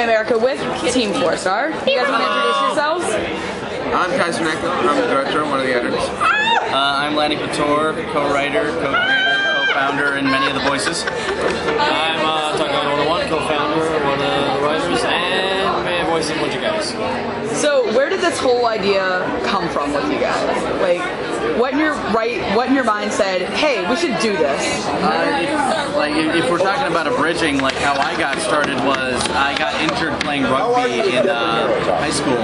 Anime America with Team 4-Star. You guys want to introduce yourselves? I'm Kaiser Necko. I'm the director. I'm one of the editors. I'm Lanny Couture, co-writer, co-creator, co-founder, and many of the voices. I'm Taco101, co-founder, one of the writers, and may voice a bunch of guys. So, where did this whole idea come from with you guys? Like, what in your mind said, hey, we should do this? If we're talking about abridging, like how I got started was I got injured playing rugby in high school,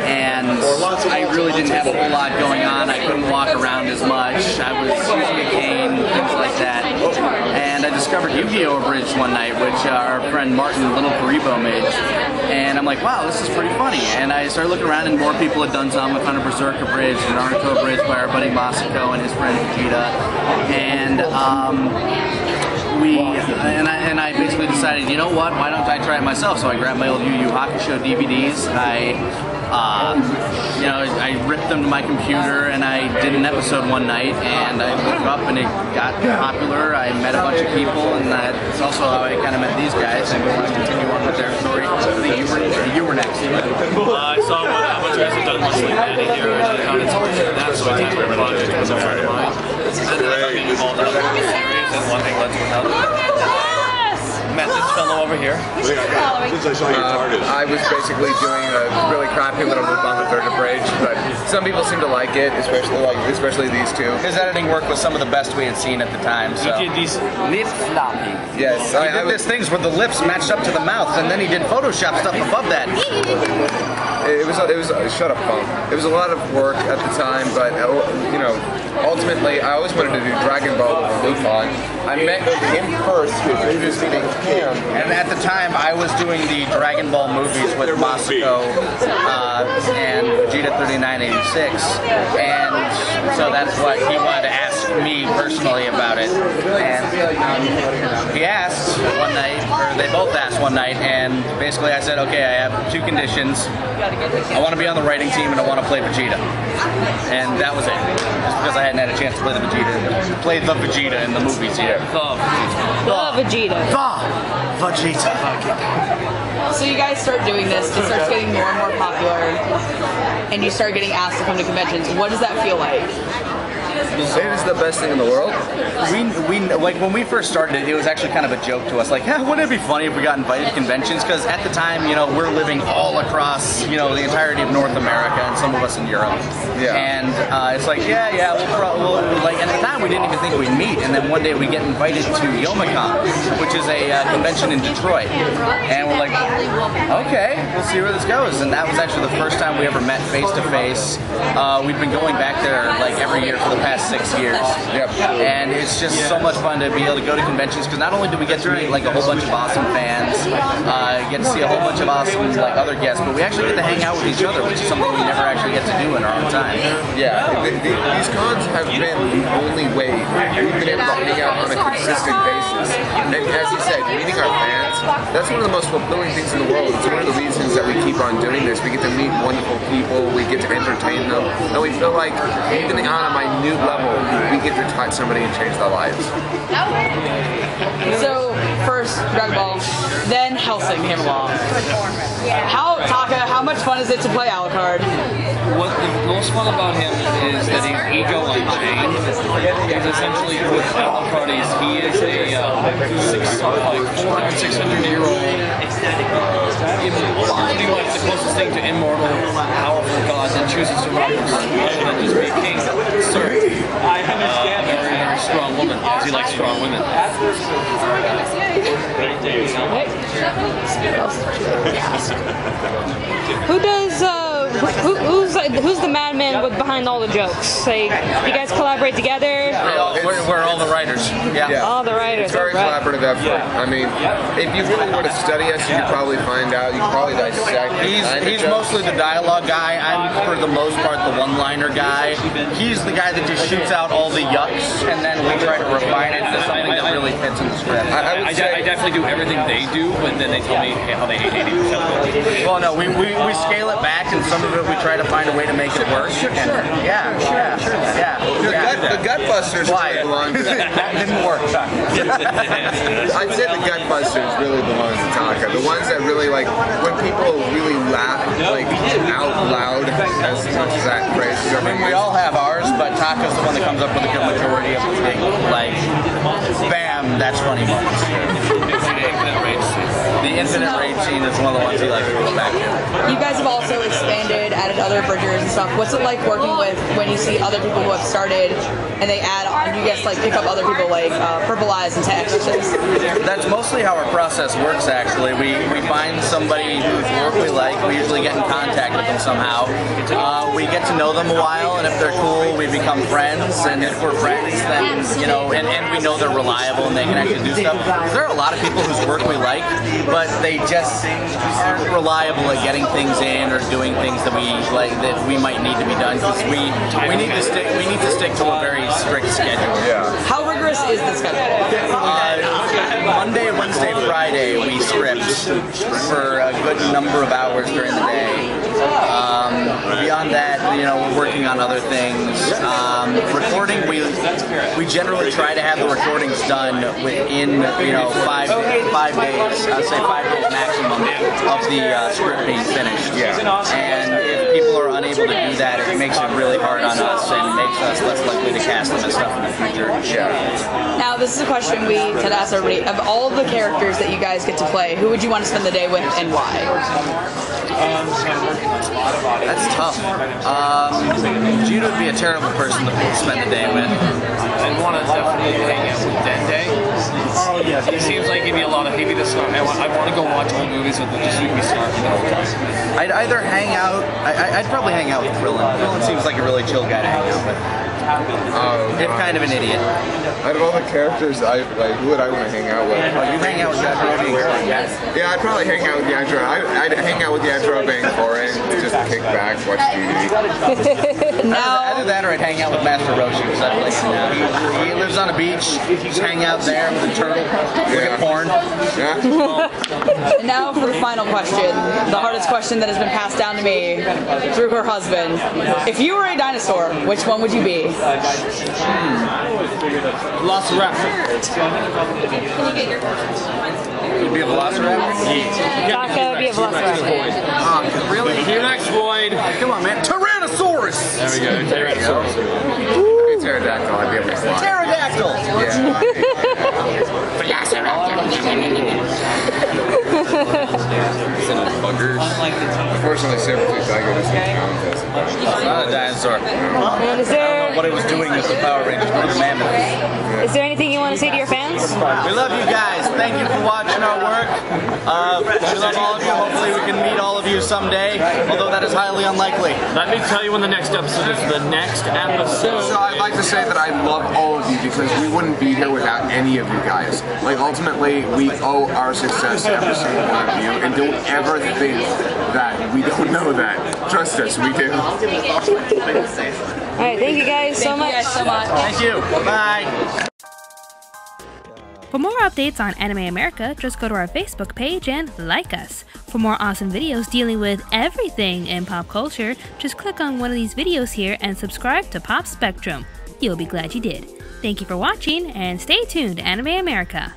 and I really didn't have a whole lot going on. I couldn't walk around as much. I was using a cane, things like that. And I discovered Yu-Gi-Oh! Abridged one night, which our friend Martin Little Paribo made. And I'm like, wow, this is pretty funny. And I started looking around, and more people had done some. I found a Berserk Abridged, an Naruto Abridged by our buddy Masako and his friend Vegeta. And I basically decided, you know what, why don't I try it myself? So I grabbed my old Yu Yu Hakusho DVDs. I ripped them to my computer and I did an episode one night, and I woke up and it got popular. I met a bunch of people, and that's also how I kind of met these guys, and we want to continue on with their story. I think you were next. I saw a bunch of guys have done much like Manny here, and I found inspiration in that, so I tagged my project with a friend of mine. And then I got getting involved in other series, and one thing led to another. Met this fellow over here. I was basically doing a really crappy little loop on the third abridged, but some people seem to like it, especially these two. His editing work was some of the best we had seen at the time. So. He did these lip floppy. Yes, he did these things where the lips matched up to the mouth, and then he did Photoshop stuff above that. It was shut up, phone. It was a lot of work at the time, but ultimately I always wanted to do Dragon Ball with a loop on. I met him first, who was introducing him, and at the time I was doing the Dragon Ball movies with Masako and Vegeta 3986, and so that's what he wanted to ask me personally about it. And he asked one night, or they both asked one night, and basically I said, okay, I have two conditions. I want to be on the writing team and I want to play Vegeta. And that was it. Just because I hadn't had a chance to play the Vegeta in the movies yet. The Vegeta. So you guys start doing this, it starts getting more and more popular, and you start getting asked to come to conventions. What does that feel like? It is the best thing in the world. Like when we first started it was actually kind of a joke to us. Like, yeah, wouldn't it be funny if we got invited to conventions? Because at the time, we're living all across, the entirety of North America, and some of us in Europe. Yeah. And it's like, we'll like, and at the time we didn't even think we'd meet. And then one day we get invited to Youmacon, which is a convention in Detroit. And we're like, okay, we'll see where this goes. And that was actually the first time we ever met face to face. We've been going back there like every year for the past 6 years. Yep. And it's just so much fun to be able to go to conventions, because not only do we get to meet like a whole bunch of awesome fans, get to see a whole bunch of awesome other guests, but we actually get to hang out with each other, which is something we never actually get to do in our own time. Yeah, these cons have been the only way we've been able to hang out on a consistent basis. And as you said, meeting our fans, that's one of the most fulfilling things in the world. It's one of the reasons that we keep on doing this. We get to meet wonderful people, we get to entertain them, and we feel like even on a minute level, we get to touch somebody and change their lives. So, first Dragon Ball, then Hellsing came along. How much fun is it to play Alucard? What the most fun about him is that he's ego unchained. He's essentially with Alucard, he is a 600-year-old pretty much the closest thing to immortal, powerful god that chooses to run and just be king. Sir, I understand. Very strong woman, as he likes strong women. Who's the madman behind all the jokes? Like, you guys collaborate together? We're all the writers. Yeah. All the writers. It's a very collaborative effort. I mean, if you really were to study us, you could probably find out. You could probably dissect. He's mostly the dialogue guy. I'm, for the most part, the one-liner guy. He's the guy that just shoots out all the yucks, and then we try to refine it to something that really fits in the script. I definitely do everything they do, but then they tell me how they hate 80% of it. Well, no, we scale it back, and some of it we try to find a way to make it work. Sure. Yeah. The Gutbusters play along. didn't work. I'd say the gut busters really belong to Taka. The ones that really like when people really laugh like out loud, as much as that phrase is. I mean, we all have ours, but Taka's the one that comes up with a good majority of the thing. Like, bam, that's funny moments. The infinite rage scene is one of the ones he likes to go back to. You guys have also expanded, added other bridgers and stuff. What's it like working with when you see other people who have started and they add on? You guys like pick up other people like Purple Eyes and Text? That's mostly how our process works, actually. We find somebody whose work we like. We usually get in contact with them somehow. We get to know them a while, and if they're cool, we become friends. And if we're friends, then, you know, and we know they're reliable and they can actually do stuff. There are a lot of people whose work we like, but they just aren't reliable at getting things in or doing things that we like that we might need to be done, because we need to stick to a very strict schedule. Yeah. How rigorous is the schedule? Monday, Wednesday, Friday we script for a good number of hours during the day. Beyond that, you know, we're working on other things. Recording, we generally try to have the recordings done within, you know, 5 days. I'd say 5 days maximum of the script being finished. Yeah. And if people are unable to do that, it makes it really hard on us and makes us less likely to cast them and stuff in the future. Yeah. Now, this is a question we tend to ask everybody. Of all the characters that you guys get to play, who would you want to spend the day with and why? That's tough. Jude would be a terrible person to spend the day with. I'd want to definitely hang out with Dende. Oh yes. He seems like he'd be a lot of I want to go watch old movies with him just so we can start the whole time. I'd either hang out. I'd probably hang out with Krillin. Krillin seems like a really chill guy to hang out with. If kind of an idiot. Out of all the characters, who would I want to hang out with? You'd hang out with Yajirobe and Krillin. Yeah, I'd probably hang out with Yajirobe. I'd hang out with Yajirobe and Korin, just kick back, watch TV. Either that or I'd hang out with Master Roshi, because I like him now. He lives on a beach, just hang out there with a turtle, look at porn. Yeah. And now for the final question, the hardest question that has been passed down to me through her husband. If you were a dinosaur, which one would you be? Velociraptor. You'd be a Velociraptor? Taka would be a Velociraptor. Really? T-Rex Void. Come on, man. Tyrannosaurus! There we go. Tyrannosaurus. Maybe pterodactyl, I'd be able to fly. Pterodactyl! Buggers. Unfortunately, saber-tooth tiger doesn't count as Not a dinosaur. And is I don't there know what it was doing with the Power Rangers, but the mammoth. is there anything you want to say to your fans? We love you guys. Thank you for watching our work. We love all of you. Hopefully we can meet all of you someday, although that is highly unlikely. Let me tell you when the next episode is. The next episode. So I'd like to say that I love all of you because we wouldn't be here without any of you guys. Like ultimately, we owe our success to every single one of you, and don't ever think that we don't know that. Trust us, we do. Alright, thank you guys so much. Thank you. Bye. For more updates on Anime America, just go to our Facebook page and like us. For more awesome videos dealing with everything in pop culture, just click on one of these videos here and subscribe to Pop Spectrum. You'll be glad you did. Thank you for watching and stay tuned to Anime America.